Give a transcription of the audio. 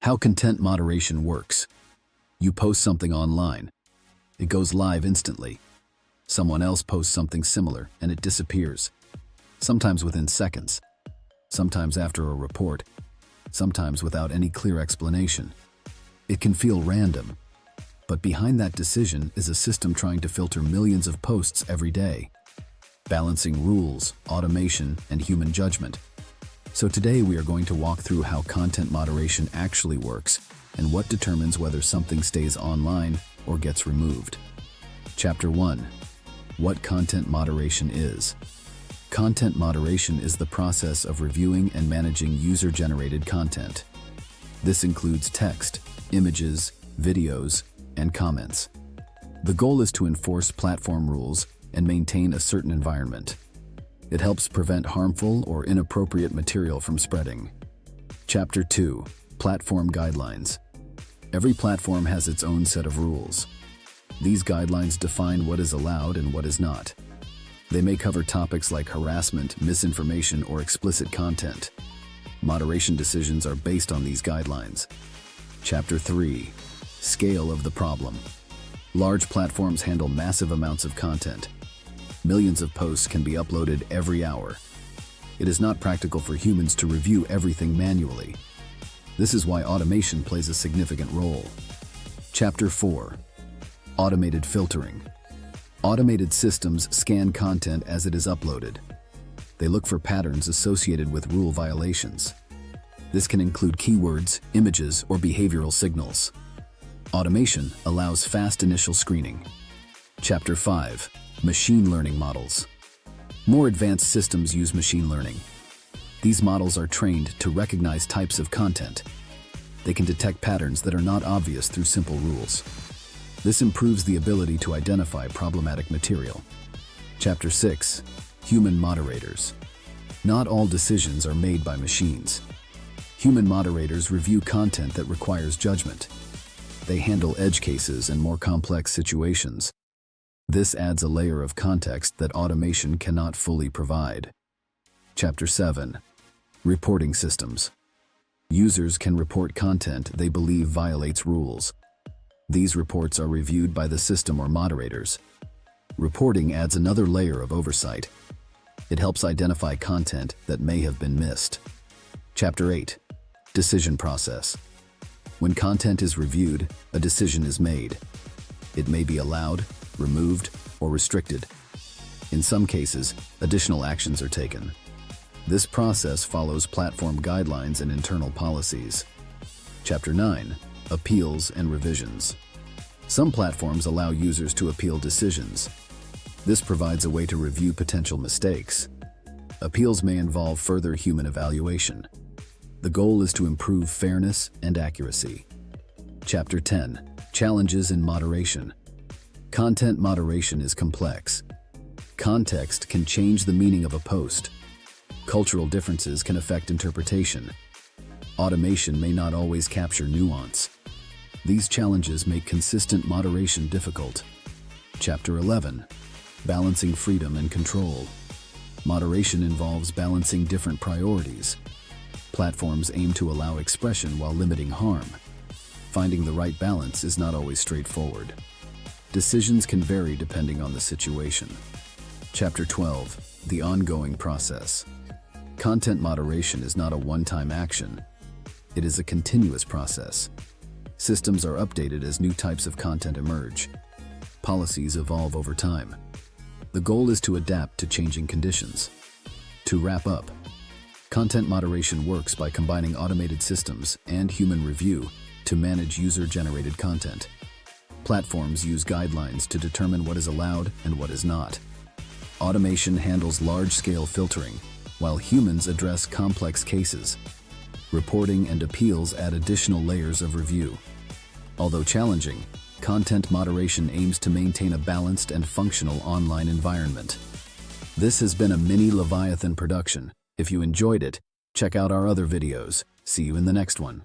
How content moderation works. You post something online. It goes live instantly. Someone else posts something similar and it disappears. Sometimes within seconds. Sometimes after a report. Sometimes without any clear explanation. It can feel random. But behind that decision is a system trying to filter millions of posts every day, balancing rules, automation, and human judgment. So today we are going to walk through how content moderation actually works and what determines whether something stays online or gets removed. Chapter 1. What content moderation is. Content moderation is the process of reviewing and managing user-generated content. This includes text, images, videos, and comments. The goal is to enforce platform rules and maintain a certain environment. It helps prevent harmful or inappropriate material from spreading. Chapter 2. Platform Guidelines. Every platform has its own set of rules. These guidelines define what is allowed and what is not. They may cover topics like harassment, misinformation, or explicit content. Moderation decisions are based on these guidelines. Chapter 3. Scale of the problem. Large platforms handle massive amounts of content. Millions of posts can be uploaded every hour. It is not practical for humans to review everything manually. This is why automation plays a significant role. Chapter 4. Automated filtering. Automated systems scan content as it is uploaded. They look for patterns associated with rule violations. This can include keywords, images, or behavioral signals. Automation allows fast initial screening. Chapter 5. Machine learning models. More advanced systems use machine learning. These models are trained to recognize types of content. They can detect patterns that are not obvious through simple rules. This improves the ability to identify problematic material. Chapter 6. Human moderators. Not all decisions are made by machines. Human moderators review content that requires judgment. They handle edge cases and more complex situations. This adds a layer of context that automation cannot fully provide. Chapter 7. Reporting systems. Users can report content they believe violates rules. These reports are reviewed by the system or moderators. Reporting adds another layer of oversight. It helps identify content that may have been missed. Chapter 8. Decision process. When content is reviewed, a decision is made. It may be allowed, removed, or restricted. In some cases, additional actions are taken. This process follows platform guidelines and internal policies. Chapter 9. Appeals and revisions. Some platforms allow users to appeal decisions. This provides a way to review potential mistakes. Appeals may involve further human evaluation. The goal is to improve fairness and accuracy. Chapter 10. Challenges in moderation. Content moderation is complex. Context can change the meaning of a post. Cultural differences can affect interpretation. Automation may not always capture nuance. These challenges make consistent moderation difficult. Chapter 11. Balancing freedom and control. Moderation involves balancing different priorities. Platforms aim to allow expression while limiting harm. Finding the right balance is not always straightforward. Decisions can vary depending on the situation. Chapter 12. The ongoing process. Content moderation is not a one-time action. It is a continuous process. Systems are updated as new types of content emerge. Policies evolve over time. The goal is to adapt to changing conditions. To wrap up, content moderation works by combining automated systems and human review to manage user-generated content. Platforms use guidelines to determine what is allowed and what is not. Automation handles large-scale filtering, while humans address complex cases. Reporting and appeals add additional layers of review. Although challenging, content moderation aims to maintain a balanced and functional online environment. This has been a mini Leviathan production. If you enjoyed it, check out our other videos. See you in the next one.